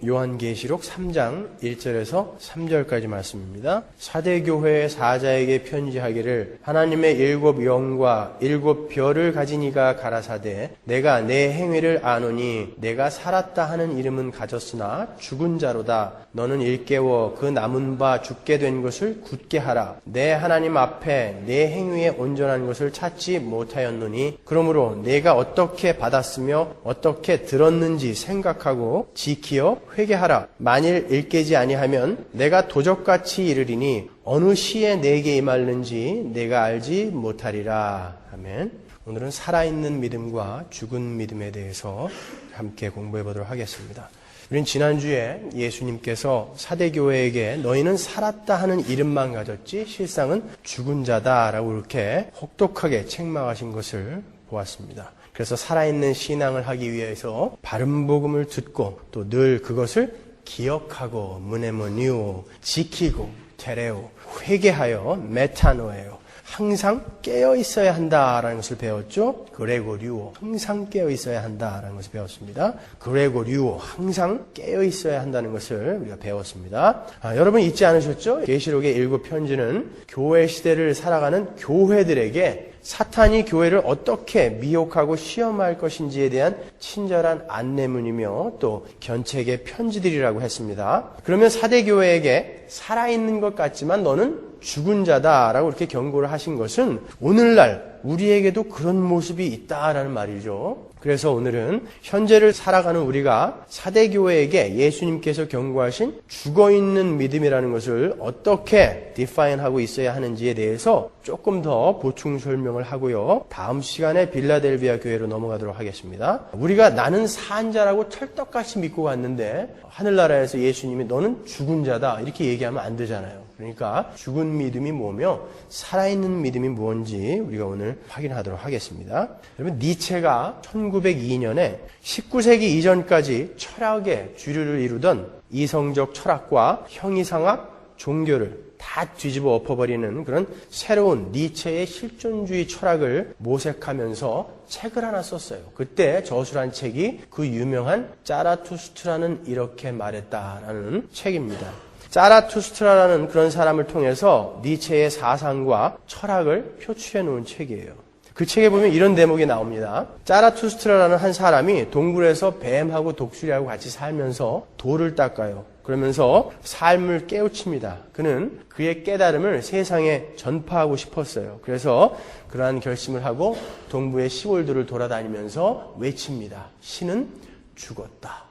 요한계시록 3장 1절에서 3절까지 말씀입니다. 사대교회의 사자에게 편지하기를 하나님의 7 영과 7 별을 가진 이가 가라사대 내가 내 행위를 아노니 내가 살았다 하는 이름은 가졌으나 죽은 자로다. 너는 일깨워 그 남은 바 죽게 된 것을 굳게 하라. 내 하나님 앞에 내 행위에 온전한 것을 찾지 못하였노니 그러므로 내가 어떻게 받았으며 어떻게 들었는지 생각하고 지키어 회개하라. 만일 일깨지 아니하면 내가 도적같이 이르리니 어느 시에 내게 임할는지 내가 알지 못하리라. 아멘. 오늘은 살아있는 믿음과 죽은 믿음에 대해서 함께 공부해 보도록 하겠습니다. 우린 지난주에 예수님께서 사대교회에게 너희는 살았다 하는 이름만 가졌지 실상은 죽은 자다라고 이렇게 혹독하게 책망하신 것을 보았습니다. 그래서 살아있는 신앙을 하기 위해서 바른 복음을 듣고 또 늘 그것을 기억하고 문에모니오 지키고 테레오 회개하여 메타노에요 항상 깨어 있어야 한다라는 것을 배웠죠. 그레고리오 항상 깨어 있어야 한다라는 것을 배웠습니다. 그레고리오 항상 깨어 있어야 한다는 것을 우리가 배웠습니다. 여러분 잊지 않으셨죠? 계시록의 7 편지는 교회 시대를 살아가는 교회들에게 사탄이 교회를 어떻게 미혹하고 시험할 것인지에 대한 친절한 안내문이며 또 견책의 편지들이라고 했습니다. 그러면 사대교회에게 살아있는 것 같지만 너는 죽은 자다라고 이렇게 경고를 하신 것은 오늘날 우리에게도 그런 모습이 있다라는 말이죠. 그래서 오늘은 현재를 살아가는 우리가 사대교회에게 예수님께서 경고하신 죽어있는 믿음이라는 것을 어떻게 디파인하고 있어야 하는지에 대해서 조금 더 보충 설명을 하고요. 다음 시간에 빌라델비아 교회로 넘어가도록 하겠습니다. 우리가 나는 산 자라고 철떡같이 믿고 갔는데 하늘나라에서 예수님이 너는 죽은 자다 이렇게 얘기하면 안 되잖아요. 그러니까 죽은 믿음이 뭐며 살아있는 믿음이 뭔지 우리가 오늘 확인하도록 하겠습니다. 여러분 니체가 1902년에 19세기 이전까지 철학의 주류를 이루던 이성적 철학과 형이상학, 종교를 다 뒤집어 엎어버리는 그런 새로운 니체의 실존주의 철학을 모색하면서 책을 하나 썼어요. 그때 저술한 책이 그 유명한 자라투스트라는 이렇게 말했다라는 책입니다. 자라투스트라라는 그런 사람을 통해서 니체의 사상과 철학을 표출해 놓은 책이에요. 그 책에 보면 이런 대목이 나옵니다. 자라투스트라라는 한 사람이 동굴에서 뱀하고 독수리하고 같이 살면서 돌을 닦아요. 그러면서 삶을 깨우칩니다. 그는 그의 깨달음을 세상에 전파하고 싶었어요. 그래서 그러한 결심을 하고 동부의 시골들을 돌아다니면서 외칩니다. 신은 죽었다.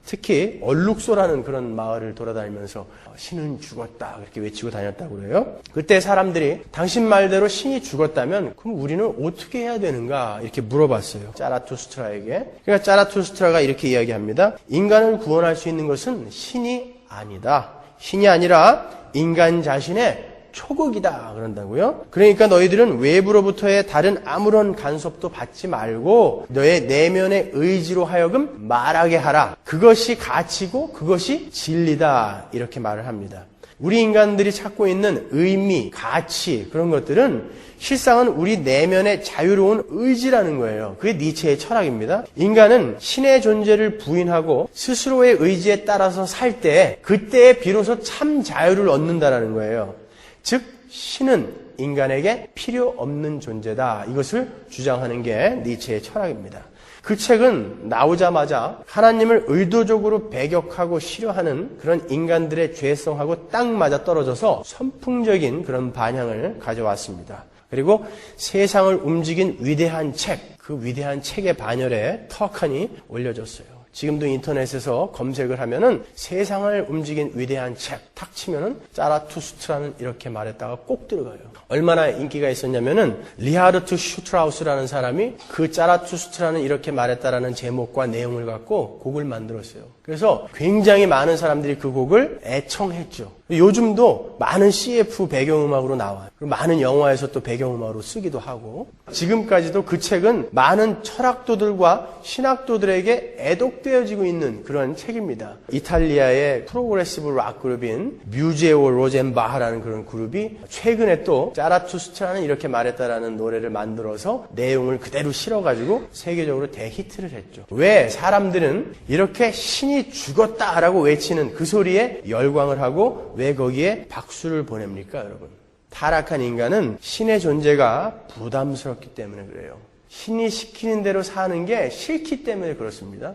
특히 얼룩소라는 그런 마을을 돌아다니면서 신은 죽었다 그렇게 외치고 다녔다고 그래요. 그때 사람들이 당신 말대로 신이 죽었다면 그럼 우리는 어떻게 해야 되는가 이렇게 물어봤어요. 자라투스트라에게. 그러니까 자라투스트라가 이렇게 이야기합니다. 인간을 구원할 수 있는 것은 신이 아니다. 신이 아니라 인간 자신의 초극이다 그런다고요. 그러니까 너희들은 외부로부터의 다른 아무런 간섭도 받지 말고 너의 내면의 의지로 하여금 말하게 하라. 그것이 가치고 그것이 진리다 이렇게 말을 합니다. 우리 인간들이 찾고 있는 의미, 가치 그런 것들은 실상은 우리 내면의 자유로운 의지라는 거예요. 그게 니체의 철학입니다. 인간은 신의 존재를 부인하고 스스로의 의지에 따라서 살 때 그때에 비로소 참 자유를 얻는다라는 거예요. 즉 신은 인간에게 필요 없는 존재다. 이것을 주장하는 게 니체의 철학입니다. 그 책은 나오자마자 하나님을 의도적으로 배격하고 싫어하는 그런 인간들의 죄성하고 딱 맞아 떨어져서 선풍적인 그런 반향을 가져왔습니다. 그리고 세상을 움직인 위대한 책, 그 위대한 책의 반열에 턱하니 올려졌어요. 지금도 인터넷에서 검색을 하면은 세상을 움직인 위대한 책 탁 치면은 자라투스트라는 이렇게 말했다가 꼭 들어가요. 얼마나 인기가 있었냐면은 리하르트 슈트라우스라는 사람이 그 자라투스트라는 이렇게 말했다라는 제목과 내용을 갖고 곡을 만들었어요. 그래서 굉장히 많은 사람들이 그 곡을 애청했죠. 요즘도 많은 CF 배경음악으로 나와요. 그리고 많은 영화에서 또 배경음악으로 쓰기도 하고, 지금까지도 그 책은 많은 철학도들과 신학도들에게 애독되어지고 있는 그런 책입니다. 이탈리아의 프로그레시브 락 그룹인 뮤제오 로젠바하라는 그런 그룹이 최근에 또 자라투스트라는 이렇게 말했다라는 노래를 만들어서 내용을 그대로 실어가지고 세계적으로 대히트를 했죠. 왜 사람들은 이렇게 신이 죽었다라고 외치는 그 소리에 열광을 하고 왜 거기에 박수를 보냅니까, 여러분? 타락한 인간은 신의 존재가 부담스럽기 때문에 그래요. 신이 시키는 대로 사는 게 싫기 때문에 그렇습니다.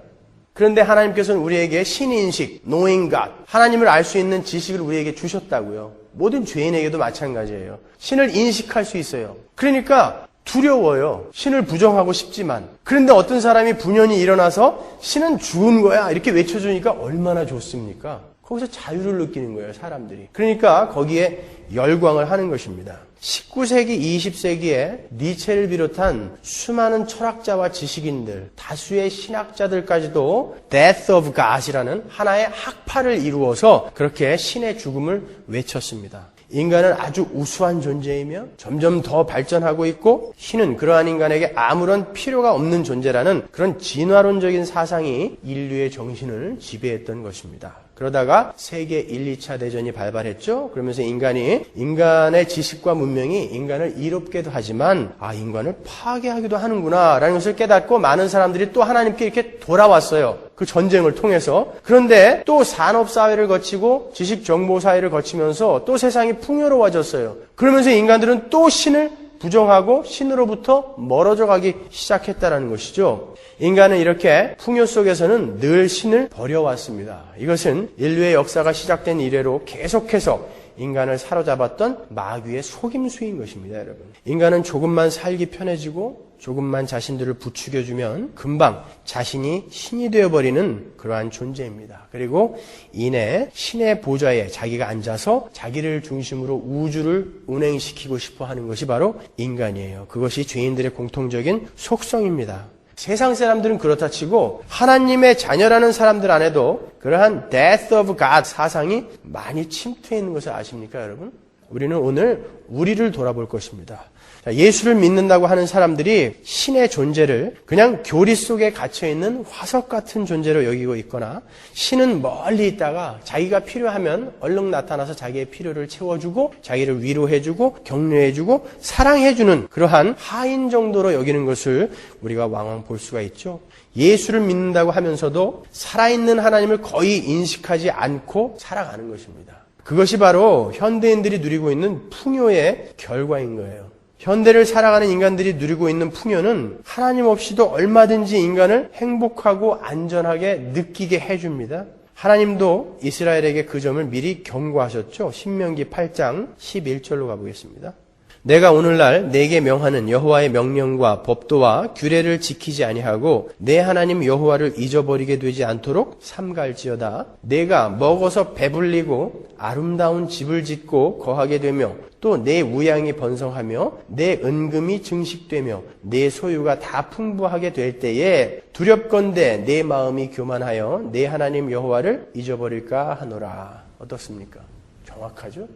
그런데 하나님께서는 우리에게 신인식, knowing God, 하나님을 알 수 있는 지식을 우리에게 주셨다고요. 모든 죄인에게도 마찬가지예요. 신을 인식할 수 있어요. 그러니까 두려워요. 신을 부정하고 싶지만. 그런데 어떤 사람이 분연히 일어나서 신은 죽은 거야 이렇게 외쳐주니까 얼마나 좋습니까? 거기서 자유를 느끼는 거예요, 사람들이. 그러니까 거기에 열광을 하는 것입니다. 19세기, 20세기에 니체를 비롯한 수많은 철학자와 지식인들, 다수의 신학자들까지도 Death of God이라는 하나의 학파를 이루어서 그렇게 신의 죽음을 외쳤습니다. 인간은 아주 우수한 존재이며 점점 더 발전하고 있고 신은 그러한 인간에게 아무런 필요가 없는 존재라는 그런 진화론적인 사상이 인류의 정신을 지배했던 것입니다. 그러다가 세계 1, 2차 대전이 발발했죠. 그러면서 인간의 지식과 문명이 인간을 이롭게도 하지만 인간을 파괴하기도 하는구나 라는 것을 깨닫고 많은 사람들이 또 하나님께 이렇게 돌아왔어요. 그 전쟁을 통해서. 그런데 또 산업사회를 거치고 지식정보사회를 거치면서 또 세상이 풍요로워졌어요. 그러면서 인간들은 또 신을 부정하고 신으로부터 멀어져 가기 시작했다는 것이죠. 인간은 이렇게 풍요 속에서는 늘 신을 버려왔습니다. 이것은 인류의 역사가 시작된 이래로 계속해서 인간을 사로잡았던 마귀의 속임수인 것입니다, 여러분. 인간은 조금만 살기 편해지고 조금만 자신들을 부추겨주면 금방 자신이 신이 되어버리는 그러한 존재입니다. 그리고 이내 신의 보좌에 자기가 앉아서 자기를 중심으로 우주를 운행시키고 싶어 하는 것이 바로 인간이에요. 그것이 죄인들의 공통적인 속성입니다. 세상 사람들은 그렇다 치고 하나님의 자녀라는 사람들 안에도 그러한 Death of God 사상이 많이 침투해 있는 것을 아십니까, 여러분? 우리는 오늘 우리를 돌아볼 것입니다. 예수를 믿는다고 하는 사람들이 신의 존재를 그냥 교리 속에 갇혀있는 화석 같은 존재로 여기고 있거나 신은 멀리 있다가 자기가 필요하면 얼른 나타나서 자기의 필요를 채워주고 자기를 위로해주고 격려해주고 사랑해주는 그러한 하인 정도로 여기는 것을 우리가 왕왕 볼 수가 있죠. 예수를 믿는다고 하면서도 살아있는 하나님을 거의 인식하지 않고 살아가는 것입니다. 그것이 바로 현대인들이 누리고 있는 풍요의 결과인 거예요. 현대를 살아가는 인간들이 누리고 있는 풍요는 하나님 없이도 얼마든지 인간을 행복하고 안전하게 느끼게 해줍니다. 하나님도 이스라엘에게 그 점을 미리 경고하셨죠. 신명기 8장 11절로 가보겠습니다. 내가 오늘날 내게 명하는 여호와의 명령과 법도와 규례를 지키지 아니하고 내 하나님 여호와를 잊어버리게 되지 않도록 삼갈지어다. 내가 먹어서 배불리고 아름다운 집을 짓고 거하게 되며 또 내 우양이 번성하며 내 은금이 증식되며 내 소유가 다 풍부하게 될 때에 두렵건대 내 마음이 교만하여 내 하나님 여호와를 잊어버릴까 하노라. 어떻습니까? 정확하죠?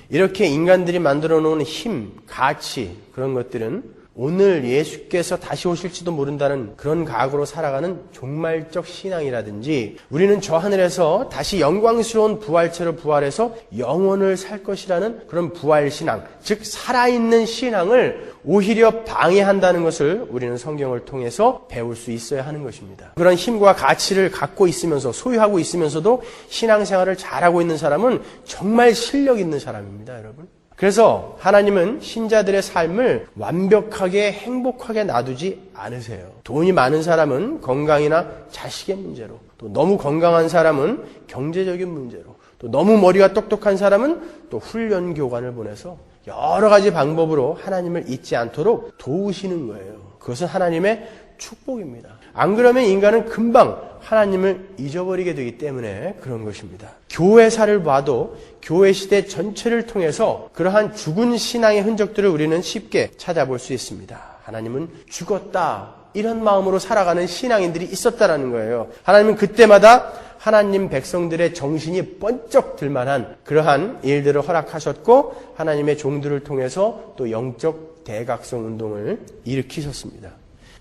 이렇게 인간들이 만들어 놓은 힘, 가치 그런 것들은 오늘 예수께서 다시 오실지도 모른다는 그런 각오로 살아가는 종말적 신앙이라든지 우리는 저 하늘에서 다시 영광스러운 부활체로 부활해서 영원을 살 것이라는 그런 부활신앙, 즉 살아있는 신앙을 오히려 방해한다는 것을 우리는 성경을 통해서 배울 수 있어야 하는 것입니다. 그런 힘과 가치를 갖고 있으면서 소유하고 있으면서도 신앙생활을 잘하고 있는 사람은 정말 실력 있는 사람입니다, 여러분. 그래서 하나님은 신자들의 삶을 완벽하게 행복하게 놔두지 않으세요. 돈이 많은 사람은 건강이나 자식의 문제로, 또 너무 건강한 사람은 경제적인 문제로, 또 너무 머리가 똑똑한 사람은 또 훈련 교관을 보내서 여러 가지 방법으로 하나님을 잊지 않도록 도우시는 거예요. 그것은 하나님의 축복입니다. 안 그러면 인간은 금방 하나님을 잊어버리게 되기 때문에 그런 것입니다. 교회사를 봐도 교회 시대 전체를 통해서 그러한 죽은 신앙의 흔적들을 우리는 쉽게 찾아볼 수 있습니다. 하나님은 죽었다. 이런 마음으로 살아가는 신앙인들이 있었다라는 거예요. 하나님은 그때마다 하나님 백성들의 정신이 번쩍 들만한 그러한 일들을 허락하셨고 하나님의 종들을 통해서 또 영적 대각성 운동을 일으키셨습니다.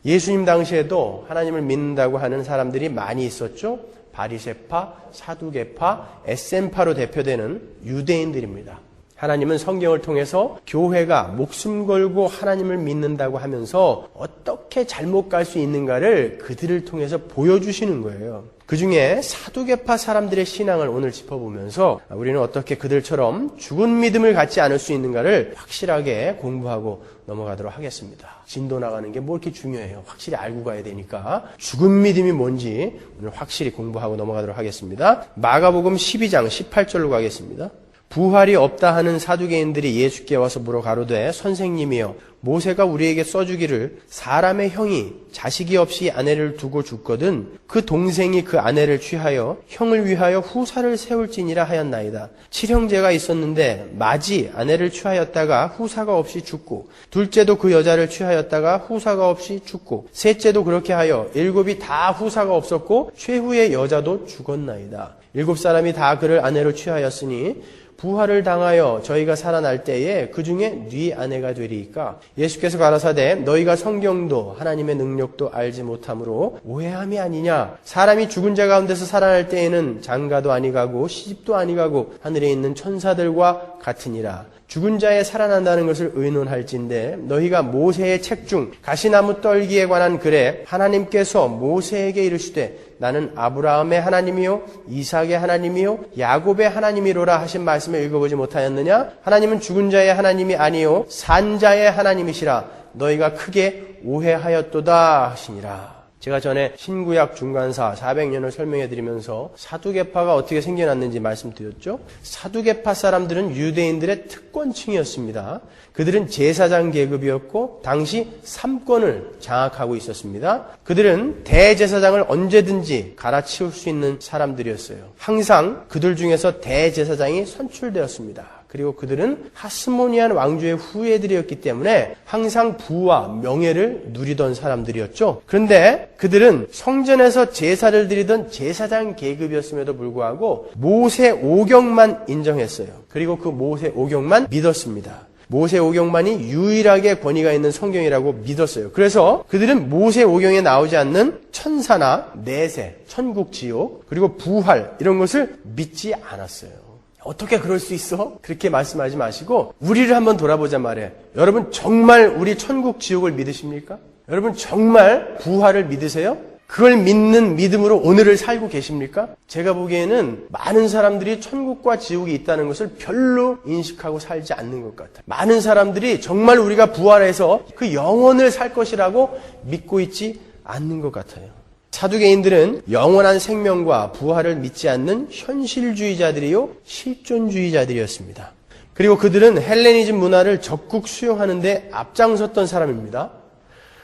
예수님 당시에도 하나님을 믿는다고 하는 사람들이 많이 있었죠. 바리새파, 사두개파, 에셈파로 대표되는 유대인들입니다. 하나님은 성경을 통해서 교회가 목숨 걸고 하나님을 믿는다고 하면서 어떻게 잘못 갈 수 있는가를 그들을 통해서 보여주시는 거예요. 그 중에 사두개파 사람들의 신앙을 오늘 짚어보면서 우리는 어떻게 그들처럼 죽은 믿음을 갖지 않을 수 있는가를 확실하게 공부하고 넘어가도록 하겠습니다. 진도 나가는 게 뭐 이렇게 중요해요. 확실히 알고 가야 되니까 죽은 믿음이 뭔지 오늘 확실히 공부하고 넘어가도록 하겠습니다. 마가복음 12장 18절로 가겠습니다. 부활이 없다 하는 사두개인들이 예수께 와서 물어 가로되 선생님이여 모세가 우리에게 써주기를 사람의 형이 자식이 없이 아내를 두고 죽거든 그 동생이 그 아내를 취하여 형을 위하여 후사를 세울지니라 하였나이다. 칠형제가 있었는데 마지 아내를 취하였다가 후사가 없이 죽고 둘째도 그 여자를 취하였다가 후사가 없이 죽고 셋째도 그렇게 하여 일곱이 다 후사가 없었고 최후의 여자도 죽었나이다. 일곱 사람이 다 그를 아내로 취하였으니 부활을 당하여 저희가 살아날 때에 그 중에 네 아내가 되리이까. 예수께서 가라사대 너희가 성경도 하나님의 능력도 알지 못함으로 오해함이 아니냐. 사람이 죽은 자 가운데서 살아날 때에는 장가도 아니가고 시집도 아니가고 하늘에 있는 천사들과 같으니라. 죽은 자에 살아난다는 것을 의논할진대 너희가 모세의 책 중 가시나무 떨기에 관한 글에 하나님께서 모세에게 이르시되 나는 아브라함의 하나님이요 이삭의 하나님이요 야곱의 하나님이로라 하신 말씀을 읽어보지 못하였느냐? 하나님은 죽은 자의 하나님이 아니요 산 자의 하나님이시라 너희가 크게 오해하였도다 하시니라. 제가 전에 신구약 중간사 400년을 설명해 드리면서 사두개파가 어떻게 생겨났는지 말씀드렸죠. 사두개파 사람들은 유대인들의 특권층이었습니다. 그들은 제사장 계급이었고 당시 3권을 장악하고 있었습니다. 그들은 대제사장을 언제든지 갈아치울 수 있는 사람들이었어요. 항상 그들 중에서 대제사장이 선출되었습니다. 그리고 그들은 하스모니안 왕조의 후예들이었기 때문에 항상 부와 명예를 누리던 사람들이었죠. 그런데 그들은 성전에서 제사를 드리던 제사장 계급이었음에도 불구하고 모세 오경만 인정했어요. 그리고 그 모세 오경만 믿었습니다. 모세 오경만이 유일하게 권위가 있는 성경이라고 믿었어요. 그래서 그들은 모세 오경에 나오지 않는 천사나 내세, 천국 지옥, 그리고 부활 이런 것을 믿지 않았어요. 어떻게 그럴 수 있어? 그렇게 말씀하지 마시고 우리를 한번 돌아보자 말이에요. 여러분 정말 우리 천국 지옥을 믿으십니까? 여러분 정말 부활을 믿으세요? 그걸 믿는 믿음으로 오늘을 살고 계십니까? 제가 보기에는 많은 사람들이 천국과 지옥이 있다는 것을 별로 인식하고 살지 않는 것 같아요. 많은 사람들이 정말 우리가 부활해서 그 영혼을 살 것이라고 믿고 있지 않는 것 같아요. 사두개인들은 영원한 생명과 부활을 믿지 않는 현실주의자들이요 실존주의자들이었습니다. 그리고 그들은 헬레니즘 문화를 적극 수용하는 데 앞장섰던 사람입니다.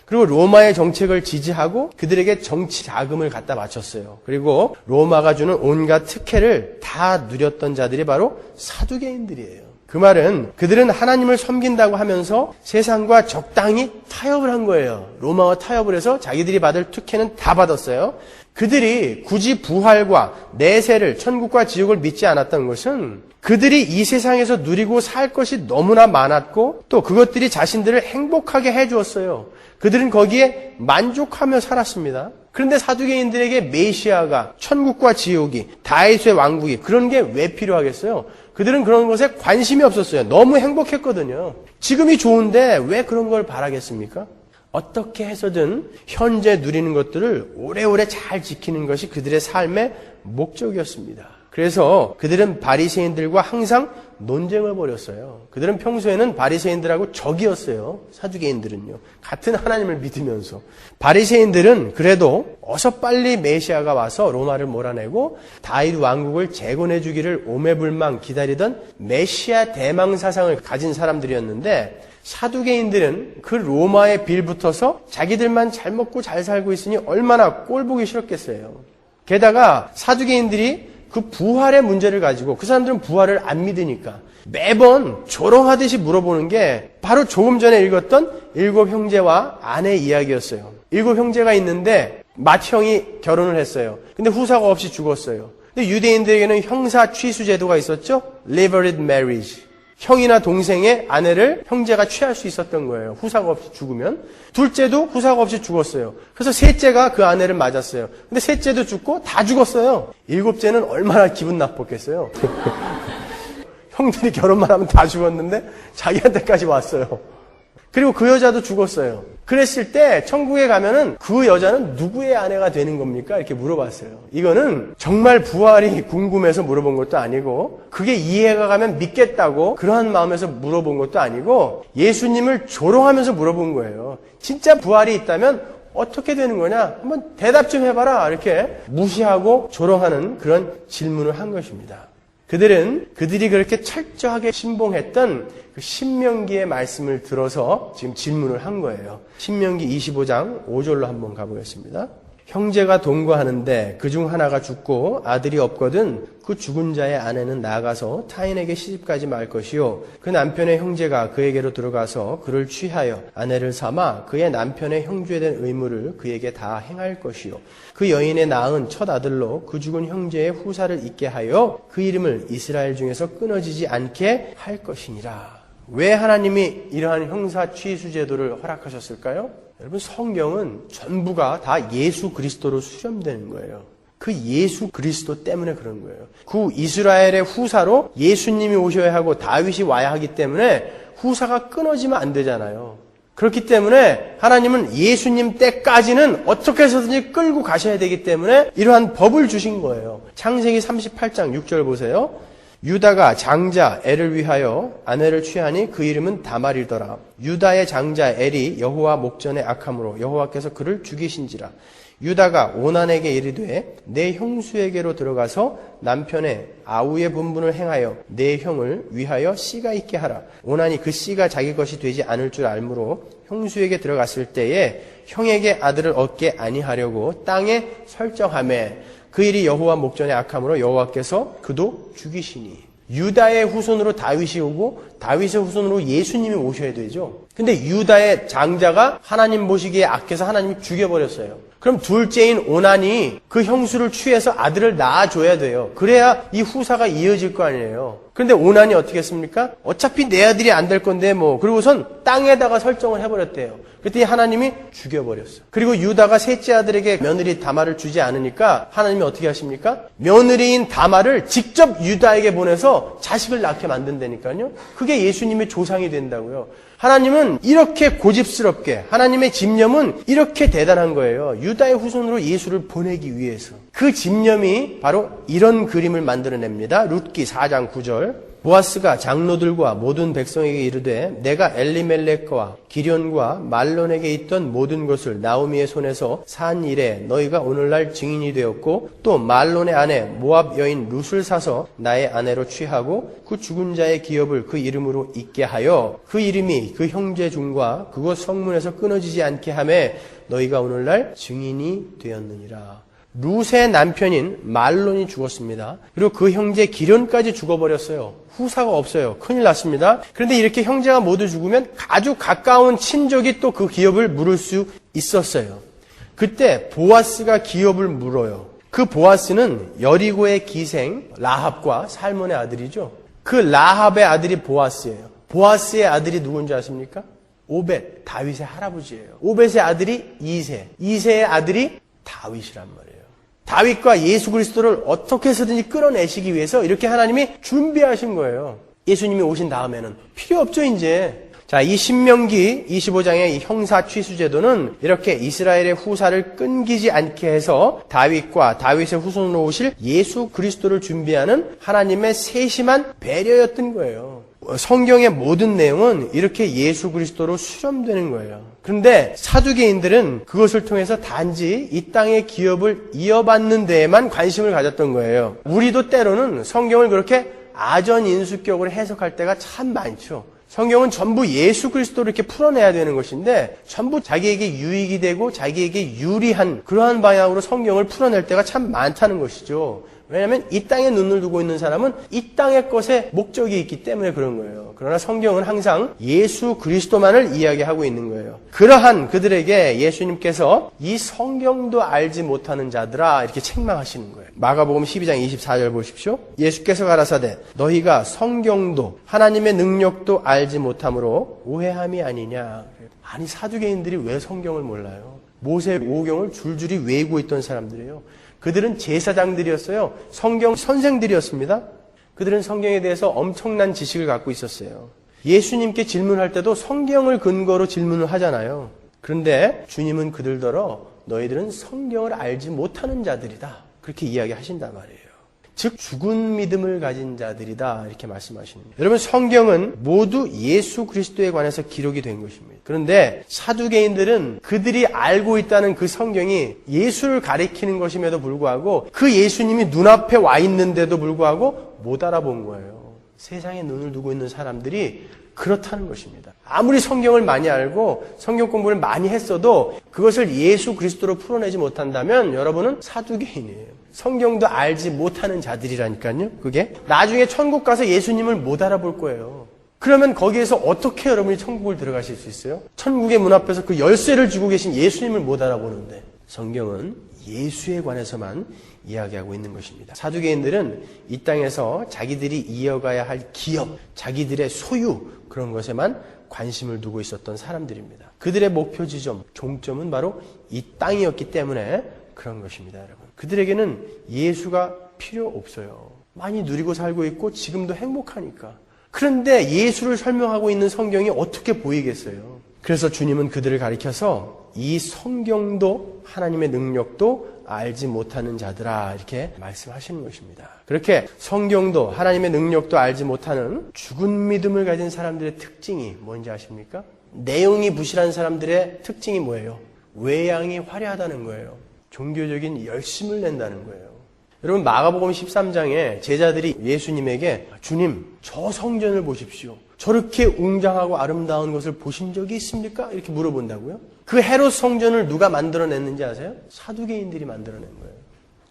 그리고 로마의 정책을 지지하고 그들에게 정치 자금을 갖다 바쳤어요. 그리고 로마가 주는 온갖 특혜를 다 누렸던 자들이 바로 사두개인들이에요. 그 말은 그들은 하나님을 섬긴다고 하면서 세상과 적당히 타협을 한 거예요. 로마와 타협을 해서 자기들이 받을 특혜는 다 받았어요. 그들이 굳이 부활과 내세를 천국과 지옥을 믿지 않았던 것은 그들이 이 세상에서 누리고 살 것이 너무나 많았고 또 그것들이 자신들을 행복하게 해주었어요. 그들은 거기에 만족하며 살았습니다. 그런데 사두개인들에게 메시아가 천국과 지옥이 다윗의 왕국이 그런 게 왜 필요하겠어요? 그들은 그런 것에 관심이 없었어요. 너무 행복했거든요. 지금이 좋은데 왜 그런 걸 바라겠습니까? 어떻게 해서든 현재 누리는 것들을 오래오래 잘 지키는 것이 그들의 삶의 목적이었습니다. 그래서 그들은 바리새인들과 항상 논쟁을 벌였어요. 그들은 평소에는 바리새인들하고 적이었어요. 사두개인들은요. 같은 하나님을 믿으면서. 바리새인들은 그래도 어서 빨리 메시아가 와서 로마를 몰아내고 다윗 왕국을 재건해 주기를 오매불망 기다리던 메시아 대망 사상을 가진 사람들이었는데 사두개인들은 그 로마에 빌붙어서 자기들만 잘 먹고 잘 살고 있으니 얼마나 꼴보기 싫었겠어요. 게다가 사두개인들이 그 부활의 문제를 가지고 그 사람들은 부활을 안 믿으니까 매번 조롱하듯이 물어보는 게 바로 조금 전에 읽었던 7 형제와 아내 이야기였어요. 7 형제가 있는데 맏형이 결혼을 했어요. 근데 후사가 없이 죽었어요. 근데 유대인들에게는 형사 취수 제도가 있었죠. Levirate marriage. 형이나 동생의 아내를 형제가 취할 수 있었던 거예요. 후사가 없이 죽으면. 둘째도 후사가 없이 죽었어요. 그래서 셋째가 그 아내를 맞았어요. 근데 셋째도 죽고 다 죽었어요. 7째는 얼마나 기분 나빴겠어요. 형들이 결혼만 하면 다 죽었는데 자기한테까지 왔어요. 그리고 그 여자도 죽었어요. 그랬을 때 천국에 가면은 그 여자는 누구의 아내가 되는 겁니까? 이렇게 물어봤어요. 이거는 정말 부활이 궁금해서 물어본 것도 아니고 그게 이해가 가면 믿겠다고 그러한 마음에서 물어본 것도 아니고 예수님을 조롱하면서 물어본 거예요. 진짜 부활이 있다면 어떻게 되는 거냐? 한번 대답 좀 해봐라. 이렇게 무시하고 조롱하는 그런 질문을 한 것입니다. 그들이 그렇게 철저하게 신봉했던 그 신명기의 말씀을 들어서 지금 질문을 한 거예요. 신명기 25장 5절로 한번 가보겠습니다. 형제가 동거하는데 그중 하나가 죽고 아들이 없거든 그 죽은 자의 아내는 나가서 타인에게 시집가지 말 것이요 그 남편의 형제가 그에게로 들어가서 그를 취하여 아내를 삼아 그의 남편의 형주에 된 의무를 그에게 다 행할 것이요 그 여인의 낳은 첫 아들로 그 죽은 형제의 후사를 있게 하여 그 이름을 이스라엘 중에서 끊어지지 않게 할 것이니라. 왜 하나님이 이러한 형사 취수 제도를 허락하셨을까요? 여러분, 성경은 전부가 다 예수 그리스도로 수렴되는 거예요. 그 예수 그리스도 때문에 그런 거예요. 그 이스라엘의 후사로 예수님이 오셔야 하고 다윗이 와야 하기 때문에 후사가 끊어지면 안 되잖아요. 그렇기 때문에 하나님은 예수님 때까지는 어떻게 해서든지 끌고 가셔야 되기 때문에 이러한 법을 주신 거예요. 창세기 38장 6절 보세요. 유다가 장자 엘을 위하여 아내를 취하니 그 이름은 다말이더라. 유다의 장자 엘이 여호와 목전에 악함으로 여호와께서 그를 죽이신지라. 유다가 오난에게 이르되 내 형수에게로 들어가서 남편의 아우의 분분을 행하여 내 형을 위하여 씨가 있게 하라. 오난이 그 씨가 자기 것이 되지 않을 줄 알므로 형수에게 들어갔을 때에 형에게 아들을 얻게 아니하려고 땅에 설정하매 그 일이 여호와 목전에 악함으로 여호와께서 그도 죽이시니. 유다의 후손으로 다윗이 오고 다윗의 후손으로 예수님이 오셔야 되죠. 근데 유다의 장자가 하나님 보시기에 악해서 하나님이 죽여버렸어요. 그럼 둘째인 오난이 그 형수를 취해서 아들을 낳아줘야 돼요. 그래야 이 후사가 이어질 거 아니에요. 그런데 오난이 어떻게 했습니까? 어차피 내 아들이 안 될 건데 그리고선 땅에다가 설정을 해버렸대요. 그랬더니 하나님이 죽여버렸어요. 그리고 유다가 셋째 아들에게 며느리 다말을 주지 않으니까 하나님이 어떻게 하십니까? 며느리인 다말을 직접 유다에게 보내서 자식을 낳게 만든다니까요. 그게 예수님의 조상이 된다고요. 하나님은 이렇게 고집스럽게, 하나님의 집념은 이렇게 대단한 거예요. 유다의 후손으로 예수를 보내기 위해서. 그 집념이 바로 이런 그림을 만들어냅니다. 룻기 4장 9절. 보아스가 장로들과 모든 백성에게 이르되 내가 엘리멜렉과 기련과 말론에게 있던 모든 것을 나오미의 손에서 산 일에 너희가 오늘날 증인이 되었고 또 말론의 아내 모압 여인 룻을 사서 나의 아내로 취하고 그 죽은 자의 기업을 그 이름으로 있게 하여 그 이름이 그 형제 중과 그곳 성문에서 끊어지지 않게 하매 너희가 오늘날 증인이 되었느니라. 룻의 남편인 말론이 죽었습니다. 그리고 그 형제 기련까지 죽어버렸어요. 후사가 없어요. 큰일 났습니다. 그런데 이렇게 형제가 모두 죽으면 아주 가까운 친족이 또 그 기업을 물을 수 있었어요. 그때 보아스가 기업을 물어요. 그 보아스는 여리고의 기생 라합과 살몬의 아들이죠. 그 라합의 아들이 보아스예요. 보아스의 아들이 누군지 아십니까? 오벳, 다윗의 할아버지예요. 오벳의 아들이 이세, 이세의 아들이 다윗이란 말이에요. 다윗과 예수 그리스도를 어떻게 해서든지 끌어내시기 위해서 이렇게 하나님이 준비하신 거예요. 예수님이 오신 다음에는 필요 없죠, 이제. 자, 이 신명기 25장의 이 형사 취수 제도는 이렇게 이스라엘의 후사를 끊기지 않게 해서 다윗과 다윗의 후손으로 오실 예수 그리스도를 준비하는 하나님의 세심한 배려였던 거예요. 성경의 모든 내용은 이렇게 예수 그리스도로 수렴되는 거예요. 그런데 사두개인들은 그것을 통해서 단지 이 땅의 기업을 이어받는 데에만 관심을 가졌던 거예요. 우리도 때로는 성경을 그렇게 아전인수격으로 해석할 때가 참 많죠. 성경은 전부 예수 그리스도를 이렇게 풀어내야 되는 것인데 전부 자기에게 유익이 되고 자기에게 유리한 그러한 방향으로 성경을 풀어낼 때가 참 많다는 것이죠. 왜냐하면 이 땅에 눈을 두고 있는 사람은 이 땅의 것에 목적이 있기 때문에 그런 거예요. 그러나 성경은 항상 예수 그리스도만을 이야기하고 있는 거예요. 그러한 그들에게 예수님께서 이 성경도 알지 못하는 자들아 이렇게 책망하시는 거예요. 마가복음 12장 24절 보십시오. 예수께서 가라사대 너희가 성경도 하나님의 능력도 알지 못함으로 오해함이 아니냐. 아니 사두개인들이 왜 성경을 몰라요? 모세 오경을 줄줄이 외우고 있던 사람들이에요. 그들은 제사장들이었어요. 성경 선생들이었습니다. 그들은 성경에 대해서 엄청난 지식을 갖고 있었어요. 예수님께 질문할 때도 성경을 근거로 질문을 하잖아요. 그런데 주님은 그들더러 너희들은 성경을 알지 못하는 자들이다. 그렇게 이야기하신단 말이에요. 즉 죽은 믿음을 가진 자들이다 이렇게 말씀하시는 거예요. 여러분 성경은 모두 예수 그리스도에 관해서 기록이 된 것입니다. 그런데 사두개인들은 그들이 알고 있다는 그 성경이 예수를 가리키는 것임에도 불구하고 그 예수님이 눈앞에 와 있는데도 불구하고 못 알아본 거예요. 세상에 눈을 두고 있는 사람들이 그렇다는 것입니다. 아무리 성경을 많이 알고 성경 공부를 많이 했어도 그것을 예수 그리스도로 풀어내지 못한다면 여러분은 사두개인이에요. 성경도 알지 못하는 자들이라니까요. 그게 나중에 천국 가서 예수님을 못 알아볼 거예요. 그러면 거기에서 어떻게 여러분이 천국을 들어가실 수 있어요? 천국의 문 앞에서 그 열쇠를 쥐고 계신 예수님을 못 알아보는데 성경은 예수에 관해서만 이야기하고 있는 것입니다. 사두개인들은 이 땅에서 자기들이 이어가야 할 기업, 자기들의 소유 그런 것에만 관심을 두고 있었던 사람들입니다. 그들의 목표 지점, 종점은 바로 이 땅이었기 때문에 그런 것입니다, 여러분. 그들에게는 예수가 필요 없어요. 많이 누리고 살고 있고 지금도 행복하니까. 그런데 예수를 설명하고 있는 성경이 어떻게 보이겠어요? 그래서 주님은 그들을 가리켜서 이 성경도 하나님의 능력도 알지 못하는 자들아 이렇게 말씀하시는 것입니다. 그렇게 성경도 하나님의 능력도 알지 못하는 죽은 믿음을 가진 사람들의 특징이 뭔지 아십니까? 내용이 부실한 사람들의 특징이 뭐예요? 외양이 화려하다는 거예요. 종교적인 열심을 낸다는 거예요. 여러분 마가복음 13장에 제자들이 예수님에게 주님 저 성전을 보십시오. 저렇게 웅장하고 아름다운 것을 보신 적이 있습니까? 이렇게 물어본다고요? 그 헤롯 성전을 누가 만들어냈는지 아세요? 사두개인들이 만들어낸 거예요.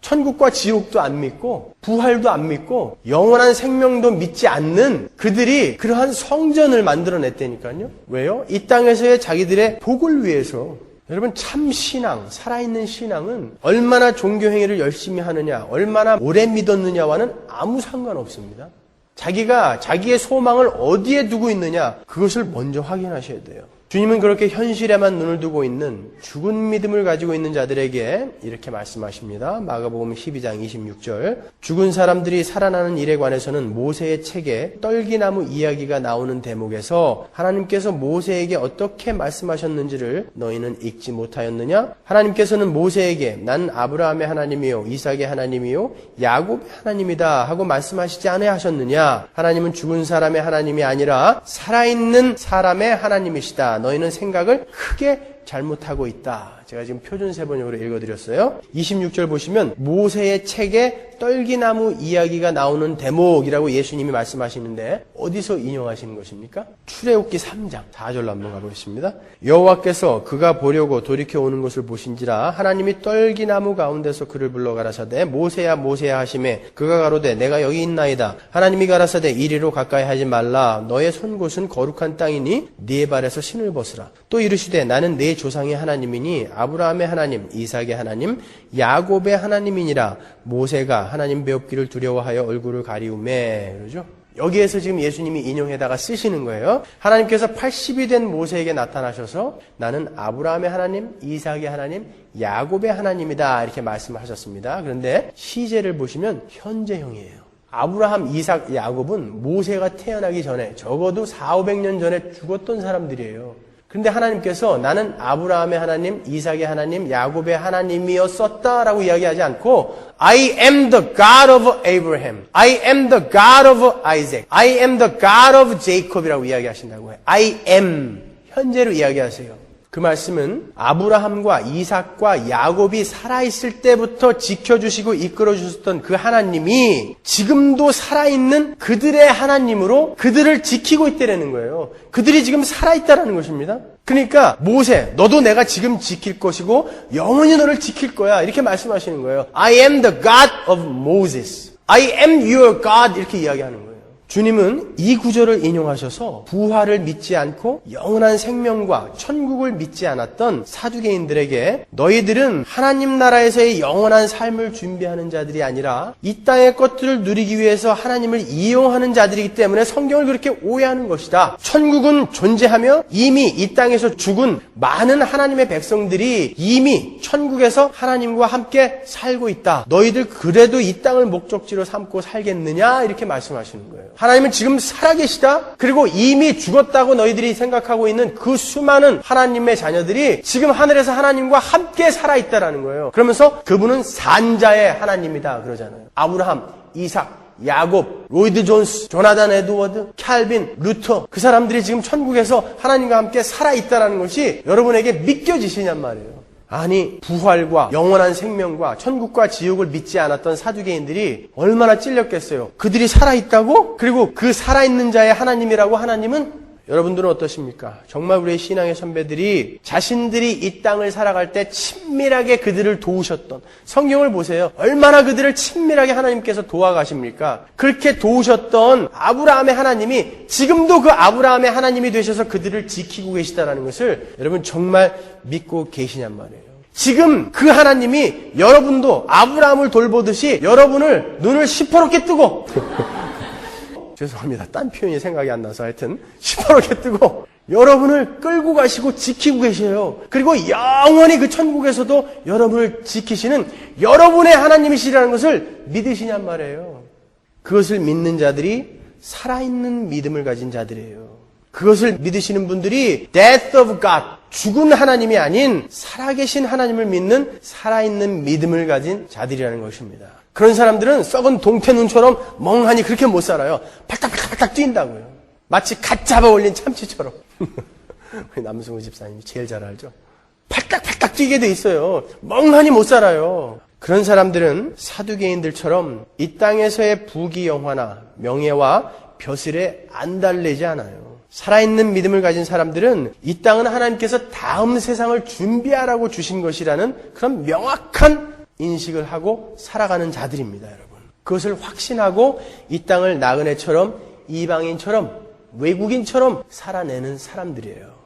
천국과 지옥도 안 믿고 부활도 안 믿고 영원한 생명도 믿지 않는 그들이 그러한 성전을 만들어냈다니까요. 왜요? 이 땅에서의 자기들의 복을 위해서. 여러분 참 신앙, 살아있는 신앙은 얼마나 종교 행위를 열심히 하느냐, 얼마나 오래 믿었느냐와는 아무 상관없습니다. 자기가 자기의 소망을 어디에 두고 있느냐 그것을 먼저 확인하셔야 돼요. 주님은 그렇게 현실에만 눈을 두고 있는 죽은 믿음을 가지고 있는 자들에게 이렇게 말씀하십니다. 마가복음 12장 26절 죽은 사람들이 살아나는 일에 관해서는 모세의 책에 떨기나무 이야기가 나오는 대목에서 하나님께서 모세에게 어떻게 말씀하셨는지를 너희는 읽지 못하였느냐? 하나님께서는 모세에게 난 아브라함의 하나님이요 이삭의 하나님이요 야곱의 하나님이다 하고 말씀하시지 아니하셨느냐? 하나님은 죽은 사람의 하나님이 아니라 살아있는 사람의 하나님이시다. 너희는 생각을 크게 잘못하고 있다. 제가 지금 표준 세번역으로 읽어드렸어요. 26절 보시면 모세의 책에 떨기나무 이야기가 나오는 대목이라고 예수님이 말씀하시는데 어디서 인용하시는 것입니까? 출애굽기 3장 4절로 한번 가보겠습니다. 여호와께서 그가 보려고 돌이켜 오는 것을 보신지라 하나님이 떨기나무 가운데서 그를 불러 가라사대 모세야 모세야 하시매 그가 가로되 내가 여기 있나이다. 하나님이 가라사대 이리로 가까이 하지 말라. 너의 손 곳은 거룩한 땅이니 네 발에서 신을 벗으라. 또 이르시되 나는 네 조상의 하나님이니 아브라함의 하나님, 이삭의 하나님, 야곱의 하나님이니라. 모세가 하나님 배웁기를 두려워하여 얼굴을 가리우매. 그러죠? 여기에서 지금 예수님이 인용해다가 쓰시는 거예요. 하나님께서 80이 된 모세에게 나타나셔서 나는 아브라함의 하나님, 이삭의 하나님, 야곱의 하나님이다 이렇게 말씀하셨습니다. 그런데 시제를 보시면 현재형이에요. 아브라함, 이삭, 야곱은 모세가 태어나기 전에 적어도 400~500년 전에 죽었던 사람들이에요. 그런데 하나님께서 나는 아브라함의 하나님, 이삭의 하나님, 야곱의 하나님이었었다라고 이야기하지 않고 I am the God of Abraham, I am the God of Isaac, I am the God of Jacob이라고 이야기하신다고요. I am, 현재로 이야기하세요. 그 말씀은 아브라함과 이삭과 야곱이 살아있을 때부터 지켜주시고 이끌어주셨던 그 하나님이 지금도 살아있는 그들의 하나님으로 그들을 지키고 있다는 거예요. 그들이 지금 살아있다는 것입니다. 그러니까 모세, 너도 내가 지금 지킬 것이고 영원히 너를 지킬 거야, 이렇게 말씀하시는 거예요. I am the God of Moses. I am your God, 이렇게 이야기하는 거예요. 주님은 이 구절을 인용하셔서 부활을 믿지 않고 영원한 생명과 천국을 믿지 않았던 사두개인들에게 너희들은 하나님 나라에서의 영원한 삶을 준비하는 자들이 아니라 이 땅의 것들을 누리기 위해서 하나님을 이용하는 자들이기 때문에 성경을 그렇게 오해하는 것이다. 천국은 존재하며 이미 이 땅에서 죽은 많은 하나님의 백성들이 이미 천국에서 하나님과 함께 살고 있다. 너희들 그래도 이 땅을 목적지로 삼고 살겠느냐? 이렇게 말씀하시는 거예요. 하나님은 지금 살아계시다. 그리고 이미 죽었다고 너희들이 생각하고 있는 그 수많은 하나님의 자녀들이 지금 하늘에서 하나님과 함께 살아있다라는 거예요. 그러면서 그분은 산자의 하나님이다 그러잖아요. 아브라함, 이삭, 야곱, 로이드 존스, 조나단 에드워드, 칼빈, 루터, 그 사람들이 지금 천국에서 하나님과 함께 살아있다라는 것이 여러분에게 믿겨지시냔 말이에요. 아니, 부활과 영원한 생명과 천국과 지옥을 믿지 않았던 사두개인들이 얼마나 찔렸겠어요. 그들이 살아있다고? 그리고 그 살아있는 자의 하나님이라고 하나님은? 여러분들은 어떠십니까? 정말 우리의 신앙의 선배들이 자신들이 이 땅을 살아갈 때 친밀하게 그들을 도우셨던, 성경을 보세요. 얼마나 그들을 친밀하게 하나님께서 도와가십니까? 그렇게 도우셨던 아브라함의 하나님이 지금도 그 아브라함의 하나님이 되셔서 그들을 지키고 계시다는 것을 여러분 정말 믿고 계시냔 말이에요. 지금 그 하나님이 여러분도 아브라함을 돌보듯이 여러분을 눈을 시퍼렇게 뜨고 죄송합니다. 딴 표현이 생각이 안 나서 하여튼 시퍼렇게 뜨고 여러분을 끌고 가시고 지키고 계셔요. 그리고 영원히 그 천국에서도 여러분을 지키시는 여러분의 하나님이시라는 것을 믿으시냔 말이에요. 그것을 믿는 자들이 살아있는 믿음을 가진 자들이에요. 그것을 믿으시는 분들이 death of God, 죽은 하나님이 아닌 살아계신 하나님을 믿는 살아있는 믿음을 가진 자들이라는 것입니다. 그런 사람들은 썩은 동태눈처럼 멍하니 그렇게 못 살아요. 팔딱팔딱 뛴다고요. 마치 갓 잡아 올린 참치처럼. 우리 남승우 집사님이 제일 잘 알죠. 팔딱팔딱 뛰게 돼 있어요. 멍하니 못 살아요. 그런 사람들은 사두개인들처럼 이 땅에서의 부귀영화나 명예와 벼슬에 안달내지 않아요. 살아있는 믿음을 가진 사람들은 이 땅은 하나님께서 다음 세상을 준비하라고 주신 것이라는 그런 명확한 인식을 하고 살아가는 자들입니다, 여러분. 그것을 확신하고 이 땅을 나그네처럼 이방인처럼 외국인처럼 살아내는 사람들이에요.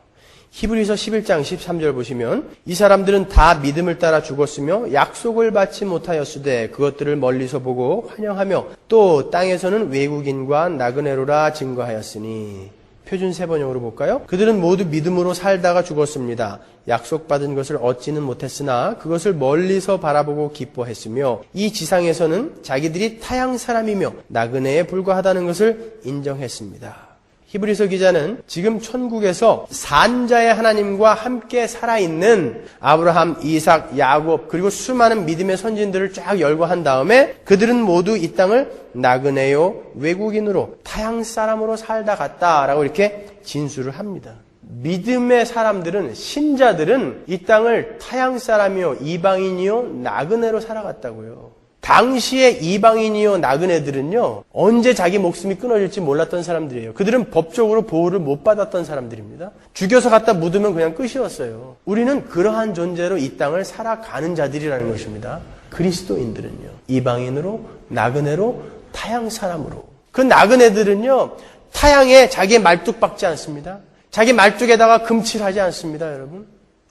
히브리서 11장 13절 보시면 이 사람들은 다 믿음을 따라 죽었으며 약속을 받지 못하였으되 그것들을 멀리서 보고 환영하며 또 땅에서는 외국인과 나그네로라 증거하였으니. 표준 세번역으로 볼까요? 그들은 모두 믿음으로 살다가 죽었습니다. 약속받은 것을 얻지는 못했으나 그것을 멀리서 바라보고 기뻐했으며 이 지상에서는 자기들이 타양 사람이며 나그네에 불과하다는 것을 인정했습니다. 히브리서 기자는 지금 천국에서 산자의 하나님과 함께 살아있는 아브라함, 이삭, 야곱 그리고 수많은 믿음의 선진들을 쫙 열거한 다음에 그들은 모두 이 땅을 나그네요, 외국인으로, 타양 사람으로 살다 갔다라고 이렇게 진술을 합니다. 믿음의 사람들은, 신자들은 이 땅을 타양 사람이요, 이방인이요, 나그네로 살아갔다고요. 당시의 이방인이요 나그네들은요 언제 자기 목숨이 끊어질지 몰랐던 사람들이에요. 그들은 법적으로 보호를 못 받았던 사람들입니다. 죽여서 갖다 묻으면 그냥 끝이었어요. 우리는 그러한 존재로 이 땅을 살아가는 자들이라는 것입니다. 그리스도인들은요 이방인으로, 나그네로, 타양 사람으로. 그 나그네들은요 타양에 자기의 말뚝 박지 않습니다. 자기 말뚝에다가 금칠하지 않습니다. 여러분,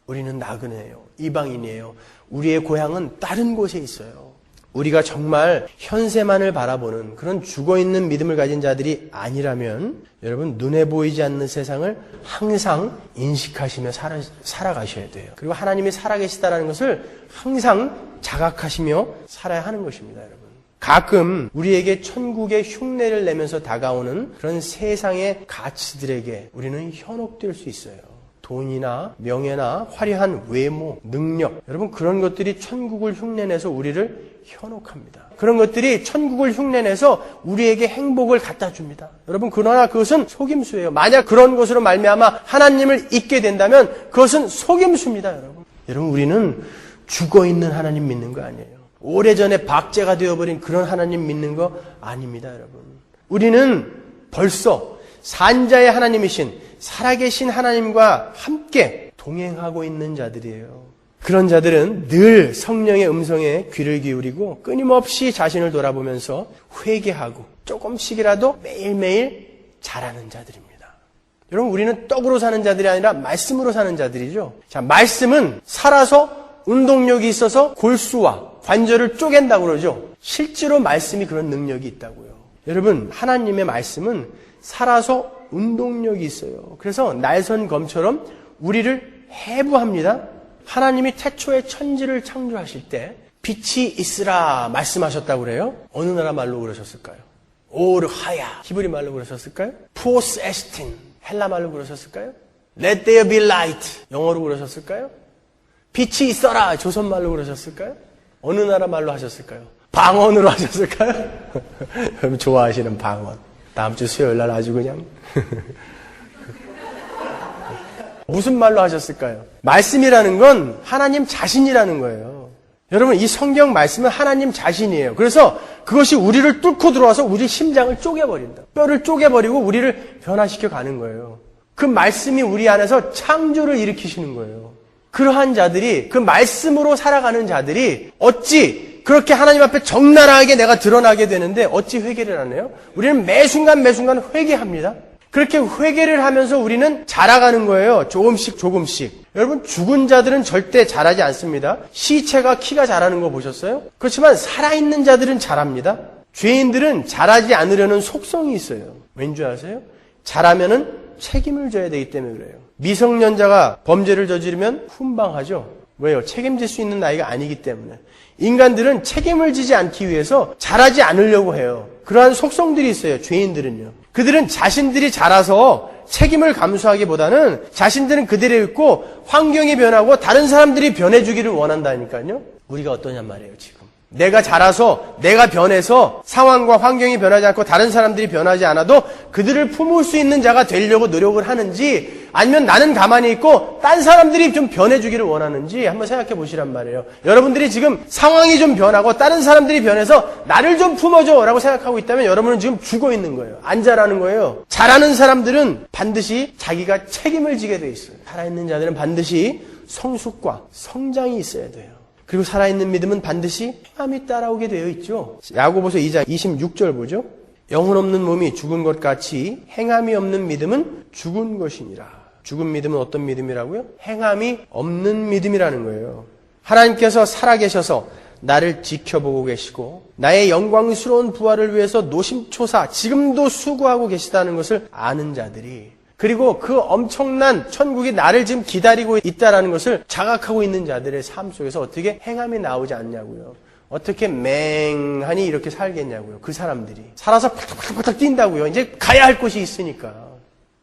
우리는 나그네예요, 이방인이에요. 우리의 고향은 다른 곳에 있어요. 우리가 정말 현세만을 바라보는 그런 죽어있는 믿음을 가진 자들이 아니라면 여러분 눈에 보이지 않는 세상을 항상 인식하시며 살아가셔야 돼요. 그리고 하나님이 살아계시다는 것을 항상 자각하시며 살아야 하는 것입니다. 여러분, 가끔 우리에게 천국의 흉내를 내면서 다가오는 그런 세상의 가치들에게 우리는 현혹될 수 있어요. 돈이나 명예나 화려한 외모, 능력, 여러분 그런 것들이 천국을 흉내내서 우리를 현혹합니다. 그런 것들이 천국을 흉내내서 우리에게 행복을 갖다 줍니다. 여러분 그러나 그것은 속임수예요. 만약 그런 것으로 말미암아 하나님을 잊게 된다면 그것은 속임수입니다. 여러분 우리는 죽어있는 하나님 믿는 거 아니에요. 오래전에 박제가 되어버린 그런 하나님 믿는 거 아닙니다. 여러분 우리는 벌써 산자의 하나님이신 살아계신 하나님과 함께 동행하고 있는 자들이에요. 그런 자들은 늘 성령의 음성에 귀를 기울이고 끊임없이 자신을 돌아보면서 회개하고 조금씩이라도 매일매일 자라는 자들입니다. 여러분 우리는 떡으로 사는 자들이 아니라 말씀으로 사는 자들이죠. 자, 말씀은 살아서 운동력이 있어서 골수와 관절을 쪼갠다고 그러죠. 실제로 말씀이 그런 능력이 있다고요. 여러분 하나님의 말씀은 살아서 운동력이 있어요. 그래서 날선 검처럼 우리를 해부합니다. 하나님이 태초에 천지를 창조하실 때 빛이 있으라 말씀하셨다고 그래요. 어느 나라 말로 그러셨을까요? 오르하야 히브리 말로 그러셨을까요? 포스 에스틴 헬라 말로 그러셨을까요? Let there be light 영어로 그러셨을까요? 빛이 있어라 조선 말로 그러셨을까요? 어느 나라 말로 하셨을까요? 방언으로 하셨을까요? 여러분 좋아하시는 방언. 다음 주 수요일 날 아주 그냥 무슨 말로 하셨을까요? 말씀이라는 건 하나님 자신이라는 거예요. 여러분 이 성경 말씀은 하나님 자신이에요. 그래서 그것이 우리를 뚫고 들어와서 우리 심장을 쪼개버린다. 뼈를 쪼개버리고 우리를 변화시켜 가는 거예요. 그 말씀이 우리 안에서 창조를 일으키시는 거예요. 그러한 자들이 그 말씀으로 살아가는 자들이 어찌 그렇게 하나님 앞에 적나라하게 내가 드러나게 되는데 어찌 회개를 안 해요? 우리는 매 순간 회개합니다. 그렇게 회개를 하면서 우리는 자라가는 거예요. 조금씩. 여러분 죽은 자들은 절대 자라지 않습니다. 시체가 키가 자라는 거 보셨어요? 그렇지만 살아있는 자들은 자랍니다. 죄인들은 자라지 않으려는 속성이 있어요. 왠지 아세요? 자라면은 책임을 져야 되기 때문에 그래요. 미성년자가 범죄를 저지르면 훈방하죠. 왜요? 책임질 수 있는 나이가 아니기 때문에. 인간들은 책임을 지지 않기 위해서 자라지 않으려고 해요. 그러한 속성들이 있어요. 죄인들은요. 그들은 자신들이 자라서 책임을 감수하기보다는 자신들은 그대로 있고 환경이 변하고 다른 사람들이 변해주기를 원한다니까요. 우리가 어떠냔 말이에요. 지금 내가 자라서 내가 변해서 상황과 환경이 변하지 않고 다른 사람들이 변하지 않아도 그들을 품을 수 있는 자가 되려고 노력을 하는지 아니면 나는 가만히 있고 딴 사람들이 좀 변해주기를 원하는지 한번 생각해 보시란 말이에요. 여러분들이 지금 상황이 좀 변하고 다른 사람들이 변해서 나를 좀 품어줘 라고 생각하고 있다면 여러분은 지금 죽어 있는 거예요. 안 자라는 거예요. 자라는 사람들은 반드시 자기가 책임을 지게 돼 있어요. 살아있는 자들은 반드시 성숙과 성장이 있어야 돼요. 그리고 살아있는 믿음은 반드시 행함이 따라오게 되어 있죠. 야고보서 2장 26절 보죠. 영혼 없는 몸이 죽은 것 같이 행함이 없는 믿음은 죽은 것이니라. 죽은 믿음은 어떤 믿음이라고요? 행함이 없는 믿음이라는 거예요. 하나님께서 살아계셔서 나를 지켜보고 계시고 나의 영광스러운 부활을 위해서 노심초사 지금도 수고하고 계시다는 것을 아는 자들이 그리고 그 엄청난 천국이 나를 지금 기다리고 있다는 것을 자각하고 있는 자들의 삶 속에서 어떻게 행함이 나오지 않냐고요. 어떻게 맹하니 이렇게 살겠냐고요. 그 사람들이. 살아서 팍팍팍 뛴다고요. 이제 가야 할 곳이 있으니까.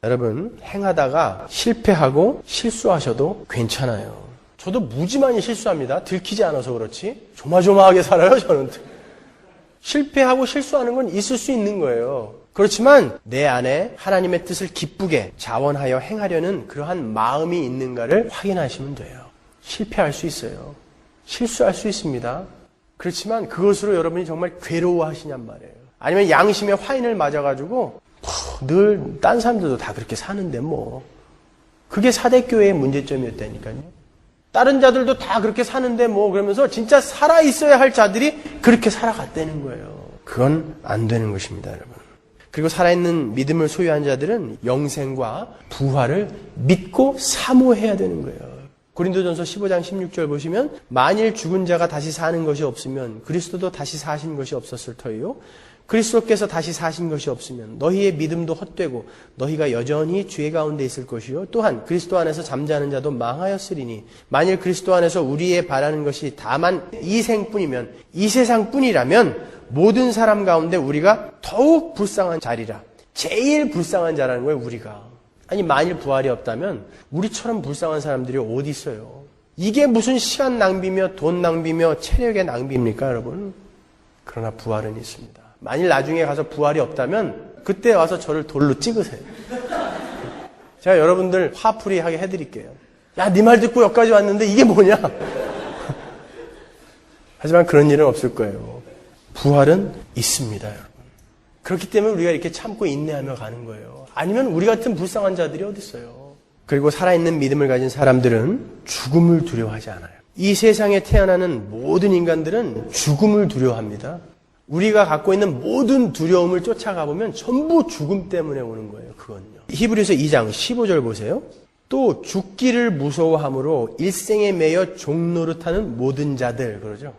여러분 행하다가 실패하고 실수하셔도 괜찮아요. 저도 무지 많이 실수합니다. 들키지 않아서 그렇지. 조마조마하게 살아요. 저는. 실패하고 실수하는 건 있을 수 있는 거예요. 그렇지만 내 안에 하나님의 뜻을 기쁘게 자원하여 행하려는 그러한 마음이 있는가를 확인하시면 돼요. 실패할 수 있어요. 실수할 수 있습니다. 그렇지만 그것으로 여러분이 정말 괴로워하시냔 말이에요. 아니면 양심의 화인을 맞아가지고 늘 딴 사람들도 다 그렇게 사는데 뭐 그게 사대교회의 문제점이었다니까요. 다른 자들도 다 그렇게 사는데 뭐 그러면서 진짜 살아있어야 할 자들이 그렇게 살아갔다는 거예요. 그건 안 되는 것입니다, 여러분. 그리고 살아있는 믿음을 소유한 자들은 영생과 부활을 믿고 사모해야 되는 거예요. 고린도전서 15장 16절 보시면 만일 죽은 자가 다시 사는 것이 없으면 그리스도도 다시 사신 것이 없었을 터이요. 그리스도께서 다시 사신 것이 없으면 너희의 믿음도 헛되고 너희가 여전히 죄 가운데 있을 것이요. 또한 그리스도 안에서 잠자는 자도 망하였으리니 만일 그리스도 안에서 우리의 바라는 것이 다만 이 생뿐이면 이 세상뿐이라면 모든 사람 가운데 우리가 더욱 불쌍한 자리라. 제일 불쌍한 자라는 거예요, 우리가. 아니 만일 부활이 없다면 우리처럼 불쌍한 사람들이 어디 있어요? 이게 무슨 시간 낭비며 돈 낭비며 체력의 낭비입니까, 여러분? 그러나 부활은 있습니다. 만일 나중에 가서 부활이 없다면 그때 와서 저를 돌로 찍으세요. 제가 여러분들 화풀이하게 해드릴게요. 야, 네 말 듣고 여기까지 왔는데 이게 뭐냐? 하지만 그런 일은 없을 거예요. 부활은 있습니다, 여러분. 그렇기 때문에 우리가 이렇게 참고 인내하며 가는 거예요. 아니면 우리 같은 불쌍한 자들이 어디 있어요? 그리고 살아있는 믿음을 가진 사람들은 죽음을 두려워하지 않아요. 이 세상에 태어나는 모든 인간들은 죽음을 두려워합니다. 우리가 갖고 있는 모든 두려움을 쫓아가 보면 전부 죽음 때문에 오는 거예요. 그건요. 히브리서 2장 15절 보세요. 또 죽기를 무서워함으로 일생에 매여 종노릇하는 모든 자들 그러죠.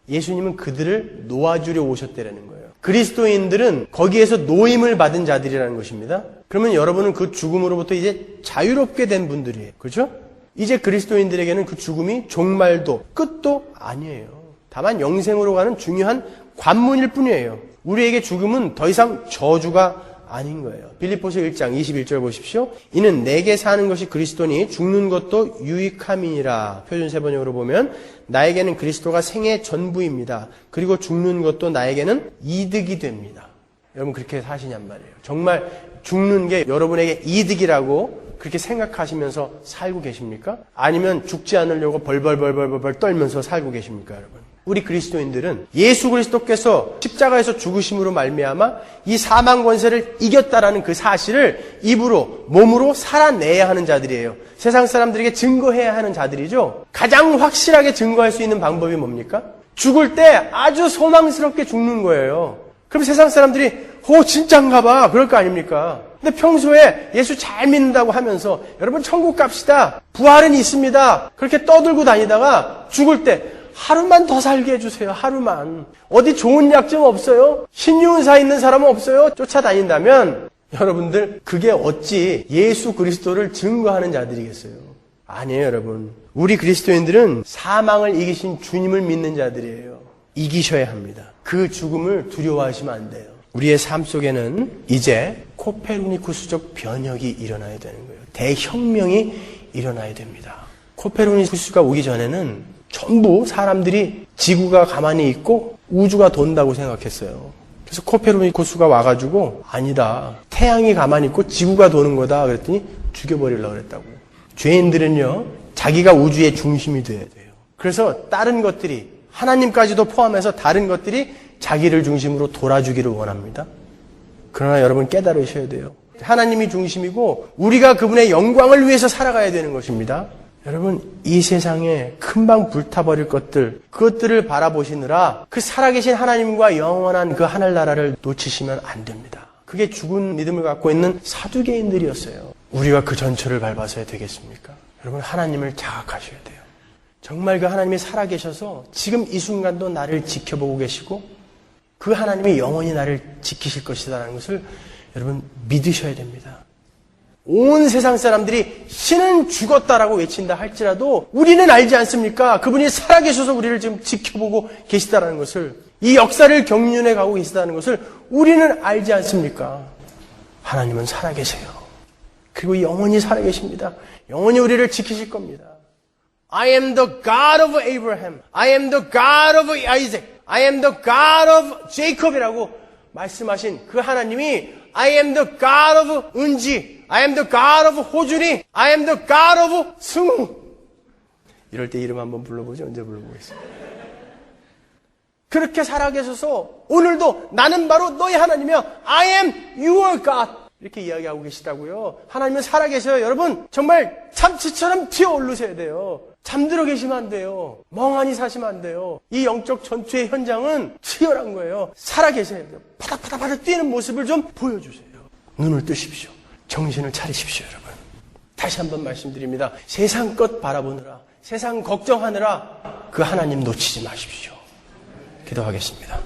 예수님은 그들을 놓아주려 오셨다라는 거예요. 그리스도인들은 거기에서 노임을 받은 자들이라는 것입니다. 그러면 여러분은 그 죽음으로부터 이제 자유롭게 된 분들이에요. 그렇죠? 이제 그리스도인들에게는 그 죽음이 종말도 끝도 아니에요. 다만 영생으로 가는 중요한 관문일 뿐이에요. 우리에게 죽음은 더 이상 저주가 아닌 거예요. 빌립보서 1장 21절 보십시오. 이는 내게 사는 것이 그리스도니 죽는 것도 유익함이니라. 표준세번역으로 보면 나에게는 그리스도가 생의 전부입니다. 그리고 죽는 것도 나에게는 이득이 됩니다. 여러분 그렇게 사시냔 말이에요. 정말 죽는 게 여러분에게 이득이라고 그렇게 생각하시면서 살고 계십니까? 아니면 죽지 않으려고 벌벌 떨면서 살고 계십니까, 여러분? 우리 그리스도인들은 예수 그리스도께서 십자가에서 죽으심으로 말미암아 이 사망 권세를 이겼다라는 그 사실을 입으로 몸으로 살아내야 하는 자들이에요. 세상 사람들에게 증거해야 하는 자들이죠. 가장 확실하게 증거할 수 있는 방법이 뭡니까? 죽을 때 아주 소망스럽게 죽는 거예요. 그럼 세상 사람들이 진짠가 봐 그럴 거 아닙니까? 근데 평소에 예수 잘 믿는다고 하면서 여러분 천국 갑시다. 부활은 있습니다. 그렇게 떠들고 다니다가 죽을 때 하루만 더 살게 해주세요. 하루만. 어디 좋은 약 좀 없어요? 신유은사 있는 사람은 없어요? 쫓아다닌다면 여러분들 그게 어찌 예수 그리스도를 증거하는 자들이겠어요? 아니에요, 여러분. 우리 그리스도인들은 사망을 이기신 주님을 믿는 자들이에요. 이기셔야 합니다. 그 죽음을 두려워하시면 안 돼요. 우리의 삶 속에는 이제 코페르니쿠스적 변혁이 일어나야 되는 거예요. 대혁명이 일어나야 됩니다. 코페르니쿠스가 오기 전에는 전부 사람들이 지구가 가만히 있고 우주가 돈다고 생각했어요. 그래서 코페르니쿠스가 와가지고 아니다. 태양이 가만히 있고 지구가 도는 거다. 그랬더니 죽여버리려고 그랬다고. 죄인들은요. 자기가 우주의 중심이 돼야 돼요. 그래서 다른 것들이 하나님까지도 포함해서 다른 것들이 자기를 중심으로 돌아주기를 원합니다. 그러나 여러분 깨달으셔야 돼요. 하나님이 중심이고 우리가 그분의 영광을 위해서 살아가야 되는 것입니다. 여러분 이 세상에 금방 불타버릴 것들 그것들을 바라보시느라 그 살아계신 하나님과 영원한 그 하늘나라를 놓치시면 안 됩니다. 그게 죽은 믿음을 갖고 있는 사두개인들이었어요. 우리가 그 전철을 밟아서야 되겠습니까? 여러분 하나님을 자각하셔야 돼요. 정말 그 하나님이 살아계셔서 지금 이 순간도 나를 지켜보고 계시고 그 하나님이 영원히 나를 지키실 것이다라는 것을 여러분 믿으셔야 됩니다. 온 세상 사람들이 신은 죽었다라고 외친다 할지라도 우리는 알지 않습니까? 그분이 살아계셔서 우리를 지금 지켜보고 계시다라는 것을 이 역사를 경륜해 가고 계시다는 것을 우리는 알지 않습니까? 하나님은 살아계세요. 그리고 영원히 살아계십니다. 영원히 우리를 지키실 겁니다. I am the God of Abraham. I am the God of Isaac. I am the God of Jacob이라고 말씀하신 그 하나님이 I am the God of 은지. I am the God of 호준이. I am the God of 승우. 이럴 때 이름 한번 불러보죠. 언제 불러보겠습니다. 그렇게 살아계셔서 오늘도 나는 바로 너희 하나님이여. I am your God. 이렇게 이야기하고 계시다고요. 하나님은 살아계셔요. 여러분 정말 참치처럼 튀어오르셔야 돼요. 잠들어 계시면 안 돼요. 멍하니 사시면 안 돼요. 이 영적 전투의 현장은 치열한 거예요. 살아계셔야 돼요. 바닥바닥바닥 뛰는 모습을 좀 보여주세요. 눈을 뜨십시오. 정신을 차리십시오, 여러분. 다시 한번 말씀드립니다. 세상 것 바라보느라, 세상 걱정하느라 그 하나님 놓치지 마십시오. 기도하겠습니다.